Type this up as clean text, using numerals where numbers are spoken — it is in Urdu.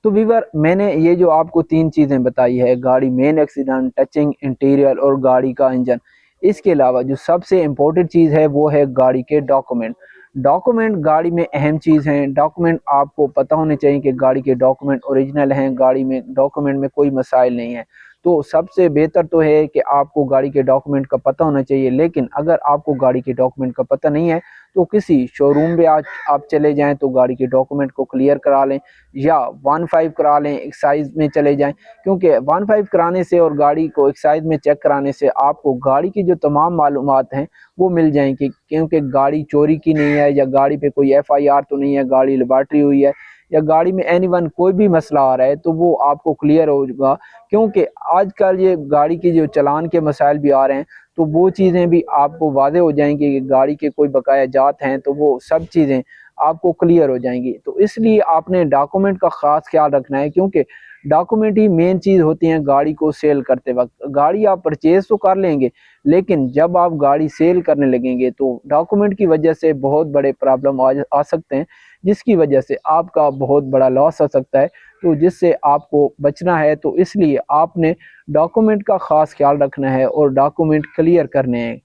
تو ویور میں نے یہ جو آپ کو 3 چیزیں بتائی ہے، گاڑی مین ایکسیڈنٹ، ٹچنگ انٹیریئر اور گاڑی کا انجن، اس کے علاوہ جو سب سے امپورٹنٹ چیز ہے وہ ہے گاڑی کے ڈاکومنٹ۔ ڈاکومنٹ گاڑی میں اہم چیز ہیں۔ ڈاکومنٹ آپ کو پتہ ہونے چاہیے کہ گاڑی کے ڈاکومنٹ اوریجنل ہیں، گاڑی میں ڈاکومنٹ میں کوئی مسائل نہیں ہے۔ تو سب سے بہتر تو ہے کہ آپ کو گاڑی کے ڈاکومنٹ کا پتہ ہونا چاہیے، لیکن اگر آپ کو گاڑی کے ڈاکومنٹ کا پتہ نہیں ہے تو کسی شو روم میں آپ چلے جائیں تو گاڑی کے ڈاکومنٹ کو کلیئر کرا لیں، یا 1.5 کرا لیں، ایکسائز میں چلے جائیں، کیونکہ 1.5 کرانے سے اور گاڑی کو ایکسائز میں چیک کرانے سے آپ کو گاڑی کی جو تمام معلومات ہیں وہ مل جائیں گی، کیونکہ گاڑی چوری کی نہیں ہے، یا گاڑی پہ کوئی FIR تو نہیں ہے، گاڑی لیبارٹری ہوئی ہے، یا گاڑی میں اینی ون کوئی بھی مسئلہ آ رہا ہے تو وہ آپ کو کلیئر ہوگا۔ کیونکہ آج کل یہ گاڑی کی جو چلان کے مسائل بھی آ رہے ہیں تو وہ چیزیں بھی آپ کو واضح ہو جائیں گی کہ گاڑی کے کوئی بقایا جات ہیں تو وہ سب چیزیں آپ کو کلیئر ہو جائیں گی۔ تو اس لیے آپ نے ڈاکومنٹ کا خاص خیال رکھنا ہے، کیونکہ ڈاکومنٹ ہی مین چیز ہوتی ہیں گاڑی کو سیل کرتے وقت۔ گاڑی آپ پرچیز تو کر لیں گے، لیکن جب آپ گاڑی سیل کرنے لگیں گے تو ڈاکومنٹ کی وجہ سے بہت بڑے پرابلم آ سکتے ہیں، جس کی وجہ سے آپ کا بہت بڑا لاس آ سکتا ہے۔ تو جس سے آپ کو بچنا ہے، تو اس لیے آپ نے ڈاکومنٹ کا خاص خیال رکھنا ہے اور ڈاکومنٹ کلیئر کرنے ہیں۔